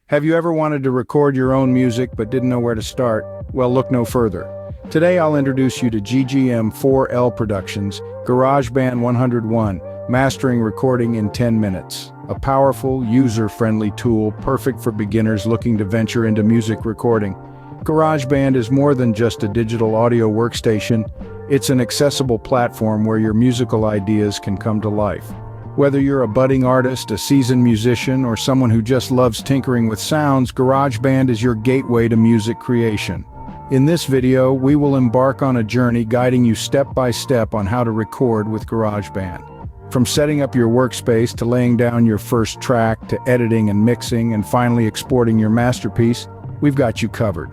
Have you ever wanted to record your own music but didn't know where to start? Well, look no further. Today I'll introduce you to G.G.M4L Productions, GarageBand 101, mastering recording in 10 minutes. A powerful, user-friendly tool perfect for beginners looking to venture into music recording. GarageBand is more than just a digital audio workstation. It's an accessible platform where your musical ideas can come to life. Whether you're a budding artist, a seasoned musician, or someone who just loves tinkering with sounds, GarageBand is your gateway to music creation. In this video, we will embark on a journey guiding you step by step on how to record with GarageBand. From setting up your workspace to laying down your first track to editing and mixing and finally exporting your masterpiece, we've got you covered.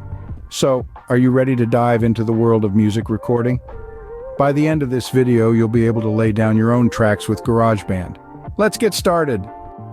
So, are you ready to dive into the world of music recording? By the end of this video, you'll be able to lay down your own tracks with GarageBand. Let's get started.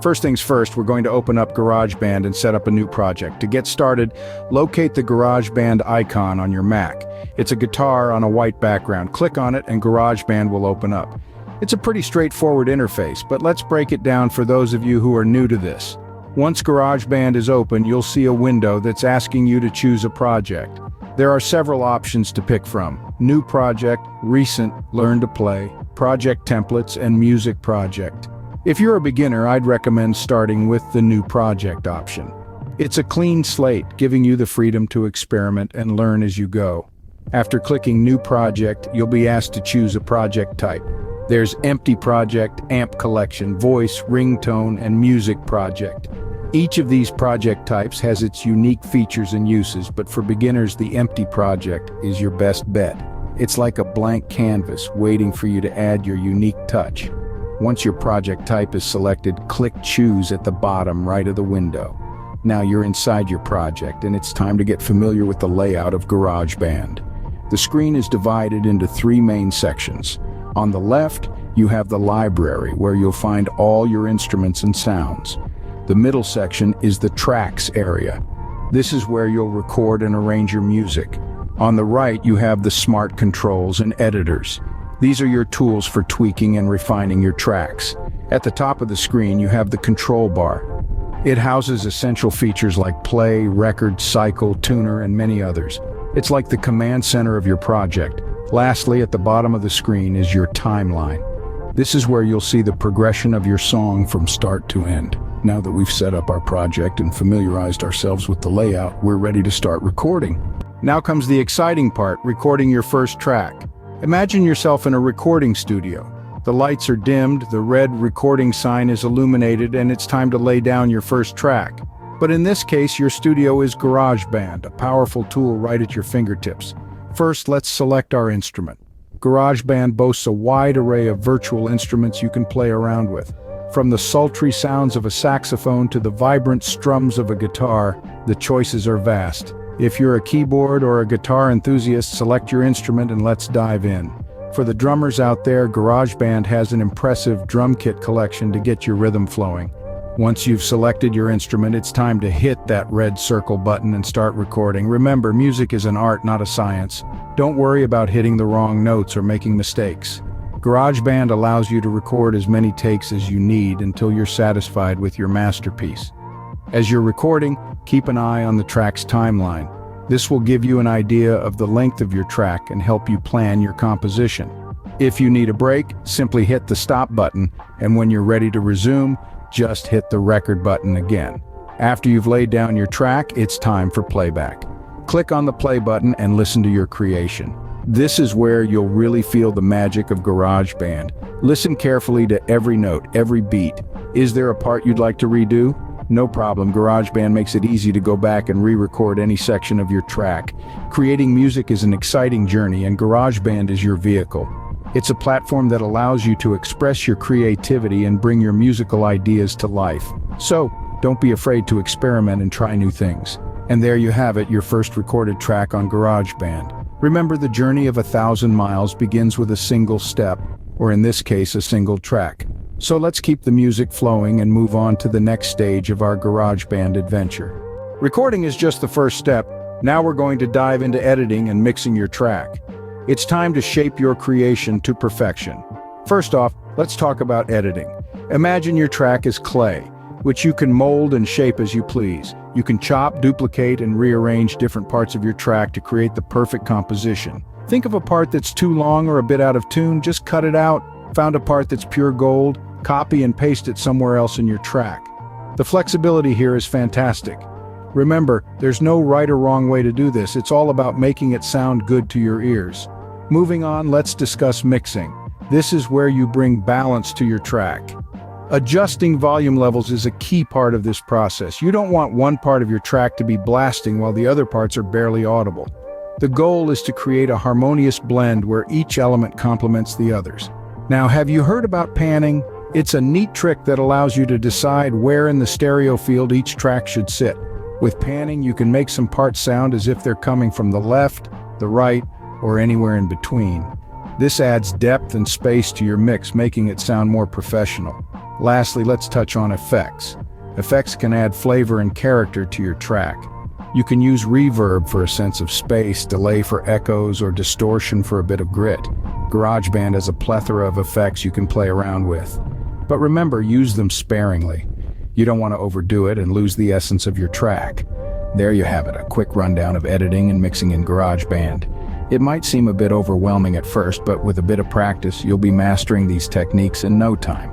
First things first, we're going to open up GarageBand and set up a new project. To get started, locate the GarageBand icon on your Mac. It's a guitar on a white background. Click on it and GarageBand will open up. It's a pretty straightforward interface, but let's break it down for those of you who are new to this. Once GarageBand is open, you'll see a window that's asking you to choose a project. There are several options to pick from: New Project, Recent, Learn to Play, Project Templates, and Music Project. If you're a beginner, I'd recommend starting with the New Project option. It's a clean slate, giving you the freedom to experiment and learn as you go. After clicking New Project, you'll be asked to choose a project type. There's Empty Project, Amp Collection, Voice, Ringtone, and Music Project. Each of these project types has its unique features and uses, but for beginners, the Empty Project is your best bet. It's like a blank canvas waiting for you to add your unique touch. Once your project type is selected, click Choose at the bottom right of the window. Now you're inside your project, and it's time to get familiar with the layout of GarageBand. The screen is divided into three main sections. On the left, you have the library, where you'll find all your instruments and sounds. The middle section is the Tracks area. This is where you'll record and arrange your music. On the right, you have the Smart Controls and Editors. These are your tools for tweaking and refining your tracks. At the top of the screen, you have the Control Bar. It houses essential features like play, record, cycle, tuner, and many others. It's like the command center of your project. Lastly, at the bottom of the screen is your timeline. This is where you'll see the progression of your song from start to end. Now that we've set up our project and familiarized ourselves with the layout, we're ready to start recording. Now comes the exciting part, recording your first track. Imagine yourself in a recording studio. The lights are dimmed, the red recording sign is illuminated, and it's time to lay down your first track. But in this case, your studio is GarageBand, a powerful tool right at your fingertips. First, let's select our instrument. GarageBand boasts a wide array of virtual instruments you can play around with. From the sultry sounds of a saxophone to the vibrant strums of a guitar, the choices are vast. If you're a keyboard or a guitar enthusiast, select your instrument and let's dive in. For the drummers out there, GarageBand has an impressive drum kit collection to get your rhythm flowing. Once you've selected your instrument, it's time to hit that red circle button and start recording. Remember, music is an art, not a science. Don't worry about hitting the wrong notes or making mistakes. GarageBand allows you to record as many takes as you need until you're satisfied with your masterpiece. As you're recording, keep an eye on the track's timeline. This will give you an idea of the length of your track and help you plan your composition. If you need a break, simply hit the stop button, and when you're ready to resume, just hit the record button again. After you've laid down your track, it's time for playback. Click on the play button and listen to your creation. This is where you'll really feel the magic of GarageBand. Listen carefully to every note, every beat. Is there a part you'd like to redo? No problem, GarageBand makes it easy to go back and re-record any section of your track. Creating music is an exciting journey, and GarageBand is your vehicle. It's a platform that allows you to express your creativity and bring your musical ideas to life. So, don't be afraid to experiment and try new things. And there you have it, your first recorded track on GarageBand. Remember, the journey of 1,000 miles begins with a single step, or in this case, a single track. So let's keep the music flowing and move on to the next stage of our GarageBand adventure. Recording is just the first step. Now we're going to dive into editing and mixing your track. It's time to shape your creation to perfection. First off, let's talk about editing. Imagine your track is clay. which you can mold and shape as you please. You can chop, duplicate, and rearrange different parts of your track to create the perfect composition. Think of a part that's too long or a bit out of tune, just cut it out. Found a part that's pure gold, copy and paste it somewhere else in your track. The flexibility here is fantastic. Remember, there's no right or wrong way to do this. It's all about making it sound good to your ears. Moving on, let's discuss mixing. This is where you bring balance to your track. Adjusting volume levels is a key part of this process. You don't want one part of your track to be blasting while the other parts are barely audible. The goal is to create a harmonious blend where each element complements the others. Now, have you heard about panning? It's a neat trick that allows you to decide where in the stereo field each track should sit. With panning, you can make some parts sound as if they're coming from the left, the right, or anywhere in between. This adds depth and space to your mix, making it sound more professional. Lastly, let's touch on effects. Effects can add flavor and character to your track. You can use reverb for a sense of space, delay for echoes, or distortion for a bit of grit. GarageBand has a plethora of effects you can play around with. But remember, use them sparingly. You don't want to overdo it and lose the essence of your track. There you have it, a quick rundown of editing and mixing in GarageBand. It might seem a bit overwhelming at first, but with a bit of practice, you'll be mastering these techniques in no time.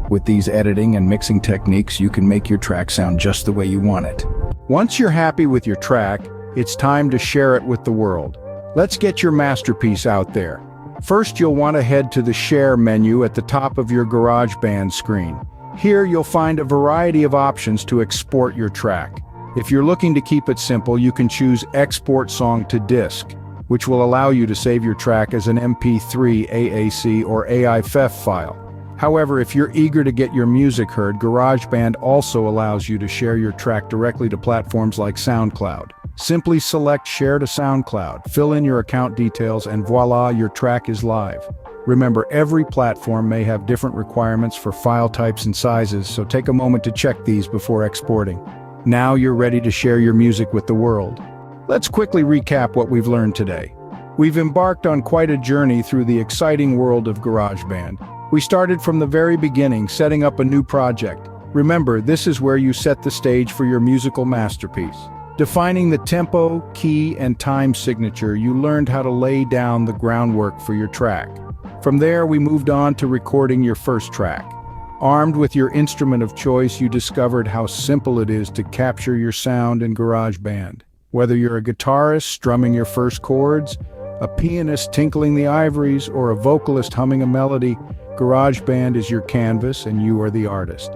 With these editing and mixing techniques, you can make your track sound just the way you want it. Once you're happy with your track, it's time to share it with the world. Let's get your masterpiece out there. First, you'll want to head to the Share menu at the top of your GarageBand screen. Here, you'll find a variety of options to export your track. If you're looking to keep it simple, you can choose Export Song to Disk, which will allow you to save your track as an MP3, AAC, or AIFF file. However, if you're eager to get your music heard, GarageBand also allows you to share your track directly to platforms like SoundCloud. Simply select Share to SoundCloud, fill in your account details, and voila, your track is live. Remember, every platform may have different requirements for file types and sizes, so take a moment to check these before exporting. Now you're ready to share your music with the world. Let's quickly recap what we've learned today. We've embarked on quite a journey through the exciting world of GarageBand. We started from the very beginning, setting up a new project. Remember, this is where you set the stage for your musical masterpiece. Defining the tempo, key, and time signature, you learned how to lay down the groundwork for your track. From there, we moved on to recording your first track. Armed with your instrument of choice, you discovered how simple it is to capture your sound in GarageBand. Whether you're a guitarist strumming your first chords, a pianist tinkling the ivories, or a vocalist humming a melody, GarageBand is your canvas and you are the artist.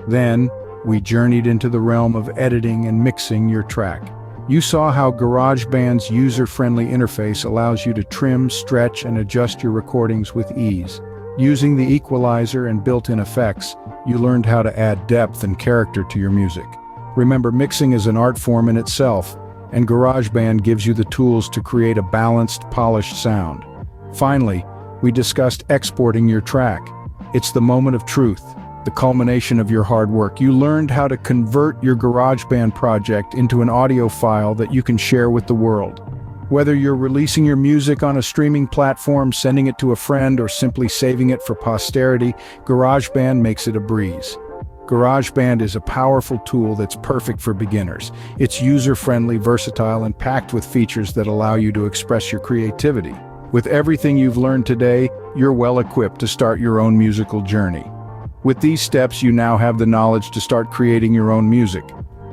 Then, we journeyed into the realm of editing and mixing your track. You saw how GarageBand's user-friendly interface allows you to trim, stretch, and adjust your recordings with ease. Using the equalizer and built-in effects, you learned how to add depth and character to your music. Remember, mixing is an art form in itself, and GarageBand gives you the tools to create a balanced, polished sound. Finally, we discussed exporting your track. It's the moment of truth, the culmination of your hard work. You learned how to convert your GarageBand project into an audio file that you can share with the world. Whether you're releasing your music on a streaming platform, sending it to a friend, or simply saving it for posterity, GarageBand makes it a breeze. GarageBand is a powerful tool that's perfect for beginners. It's user-friendly, versatile, and packed with features that allow you to express your creativity. With everything you've learned today, you're well equipped to start your own musical journey. With these steps, you now have the knowledge to start creating your own music.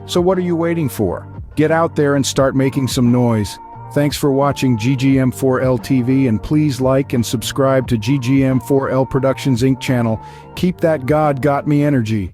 So what are you waiting for? Get out there and start making some noise. Thanks for watching G.G.M4L TV, and please like and subscribe to G.G.M4L Productions Inc. channel. Keep that God Got Me energy.